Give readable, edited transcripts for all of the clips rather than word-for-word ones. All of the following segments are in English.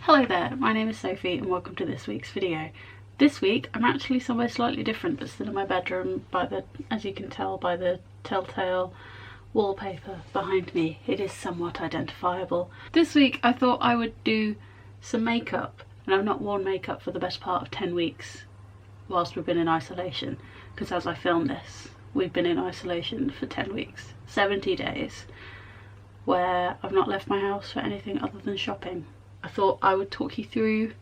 Hello there, my name is Sophie and welcome to this week's video. This week I'm actually somewhere slightly different but still in my bedroom as you can tell by the telltale wallpaper behind me. It is somewhat identifiable. This week I thought I would do some makeup, and I've not worn makeup for the best part of 10 weeks whilst we've been in isolation, because as I film this we've been in isolation for 10 weeks, 70 days, where I've not left my house for anything other than shopping. I thought I would talk you through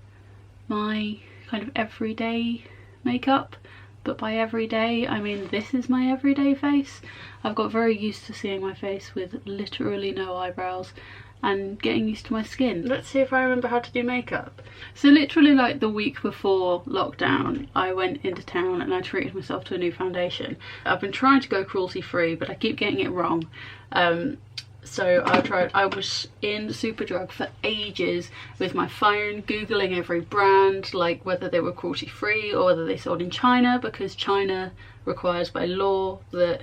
my kind of everyday makeup, but by everyday I mean this is my everyday face. I've got very used to seeing my face with literally no eyebrows and getting used to my skin. Let's see if I remember how to do makeup. So literally like the week before lockdown I went into town and I treated myself to a new foundation. I've been trying to go cruelty free but I keep getting it wrong. So I was in Superdrug for ages with my phone, googling every brand, like whether they were cruelty free or whether they sold in China, because China requires by law that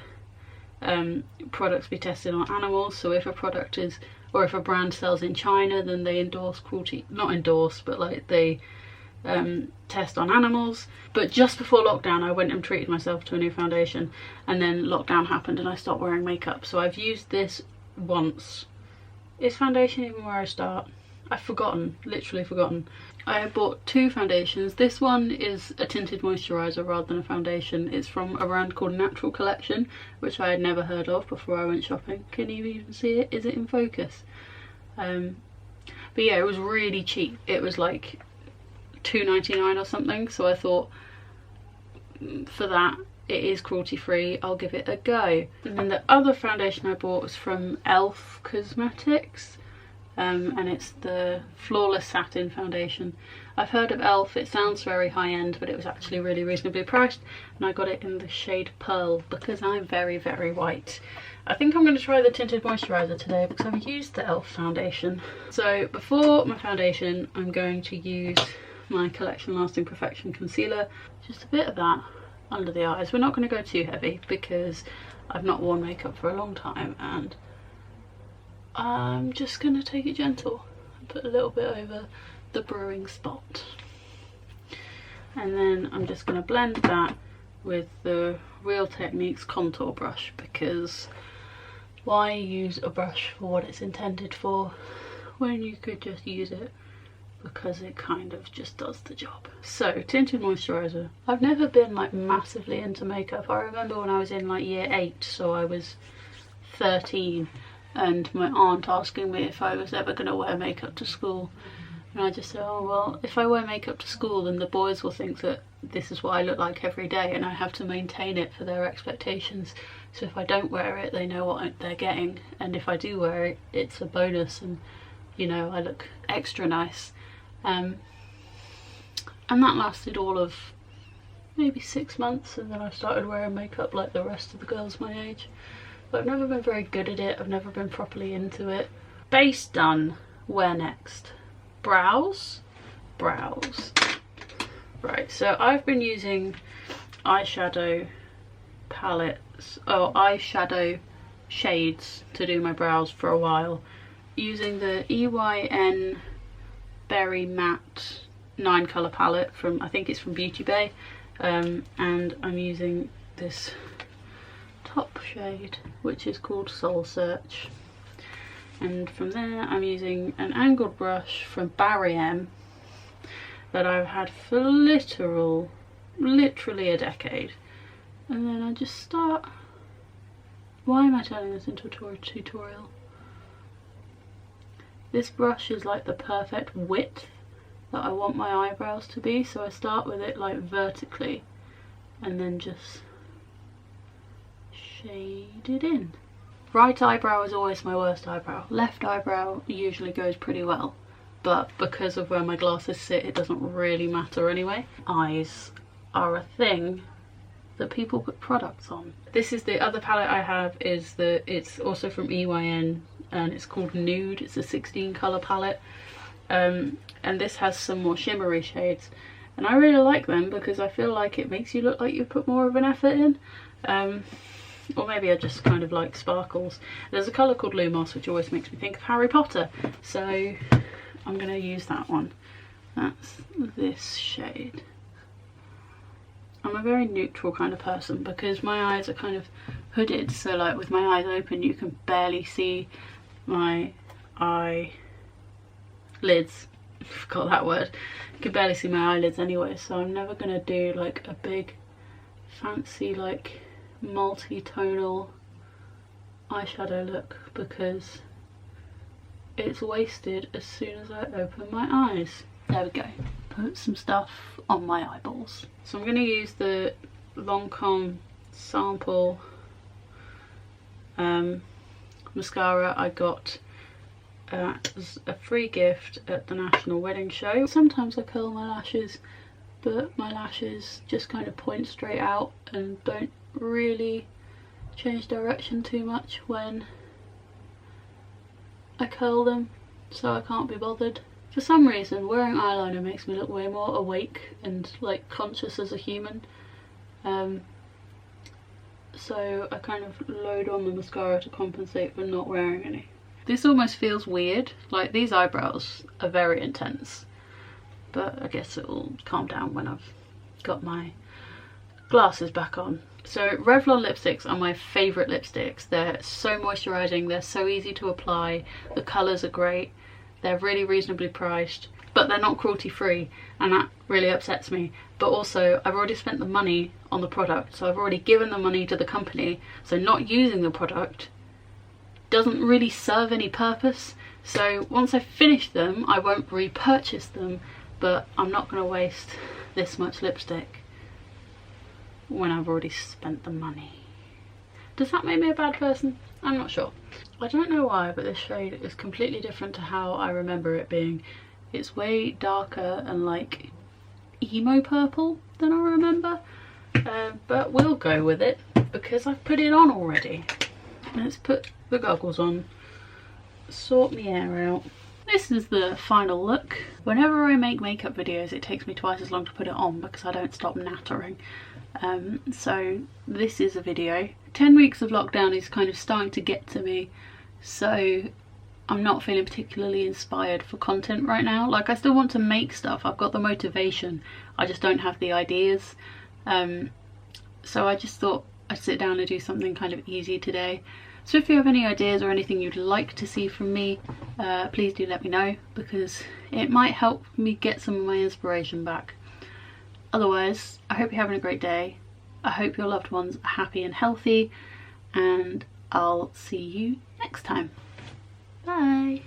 products be tested on animals. So if a product is, or if a brand sells in China, then they endorse cruelty, not endorse, but like they test on animals. But just before lockdown I went and treated myself to a new foundation, and then lockdown happened and I stopped wearing makeup. So I've used this once. Is foundation even where I start? I've forgotten, literally forgotten. I bought two foundations. This one is a tinted moisturiser rather than a foundation. It's from a brand called Natural Collection, which I had never heard of before I went shopping. Can you even see it? Is it in focus? But yeah, it was really cheap. It was like $2.99 or something, so I thought for that, it is cruelty free, I'll give it a go. And then the other foundation I bought was from Elf Cosmetics, and it's the Flawless Satin Foundation. I've heard of Elf, it sounds very high-end, but it was actually really reasonably priced, and I got it in the shade Pearl because I'm very, very white. I think I'm going to try the tinted moisturiser today because I've used the Elf foundation. So before my foundation I'm going to use my Collection Lasting Perfection Concealer, just a bit of that under the eyes. We're not going to go too heavy because I've not worn makeup for a long time, and I'm just going to take it gentle and put a little bit over the brewing spot. And then I'm just going to blend that with the Real Techniques contour brush, because why use a brush for what it's intended for when you could just use it because it kind of just does the job. So, tinted moisturiser. I've never been like massively into makeup. I remember when I was in like year 8, so I was 13, and my aunt asking me if I was ever going to wear makeup to school. And I just said, oh well, if I wear makeup to school then the boys will think that this is what I look like every day and I have to maintain it for their expectations. So if I don't wear it, they know what they're getting, and if I do wear it, it's a bonus and, you know, I look extra nice. And that lasted all of maybe 6 months, and then I started wearing makeup like the rest of the girls my age. But I've never been very good at it, I've never been properly into it. Base done, where next? Brows? Brows. Right, so I've been using eyeshadow palettes, eyeshadow shades to do my brows for a while, using the EYN Berry Matte 9 colour palette from, I think it's from Beauty Bay, and I'm using this top shade which is called Soul Search, and from there I'm using an angled brush from Barry M that I've had for literally a decade, and then I just start. Why am I turning this into a tutorial? This brush is like the perfect width that I want my eyebrows to be, so I start with it like vertically and then just shade it in. Right eyebrow is always my worst eyebrow. Left eyebrow usually goes pretty well, but because of where my glasses sit it doesn't really matter anyway. Eyes are a thing that people put products on. This is the other palette I have, it's also from EYN and it's called Nude. It's a 16 colour palette, and this has some more shimmery shades, and I really like them because I feel like it makes you look like you put more of an effort in, or maybe I just kind of like sparkles. There's a colour called Lumos which always makes me think of Harry Potter, so I'm going to use that one. That's this shade. I'm a very neutral kind of person because my eyes are kind of hooded, so like with my eyes open you can barely see my eyelids. Forgot that word. You can barely see my eyelids anyway, so I'm never going to do like a big fancy like multi-tonal eyeshadow look because it's wasted as soon as I open my eyes. There we go. Put some stuff on my eyeballs. So I'm going to use the Lancome sample mascara I got as a free gift at the National Wedding Show. Sometimes I curl my lashes, but my lashes just kind of point straight out and don't really change direction too much when I curl them, so I can't be bothered. For some reason wearing eyeliner makes me look way more awake and like conscious as a human, so I kind of load on the mascara to compensate for not wearing any. This almost feels weird, like these eyebrows are very intense, but I guess it will calm down when I've got my glasses back on. So Revlon lipsticks are my favourite lipsticks. They're so moisturising, they're so easy to apply, the colours are great, they're really reasonably priced, but they're not cruelty free, and that really upsets me. But also I've already spent the money on the product, so I've already given the money to the company, so not using the product doesn't really serve any purpose. So once I finish them I won't repurchase them, but I'm not going to waste this much lipstick when I've already spent the money. Does that make me a bad person? I'm not sure. I don't know why, but this shade is completely different to how I remember it being. It's way darker and like emo purple than I remember, but we'll go with it because I've put it on already. Let's put the goggles on, sort my hair out. This is the final look. Whenever I make makeup videos it takes me twice as long to put it on because I don't stop nattering. So this is a video. 10 weeks of lockdown is kind of starting to get to me, so I'm not feeling particularly inspired for content right now. Like, I still want to make stuff, I've got the motivation, I just don't have the ideas. So I just thought I'd sit down and do something kind of easy today. So if you have any ideas or anything you'd like to see from me, please do let me know, because it might help me get some of my inspiration back. Otherwise, I hope you're having a great day. I hope your loved ones are happy and healthy, and I'll see you next time. Bye!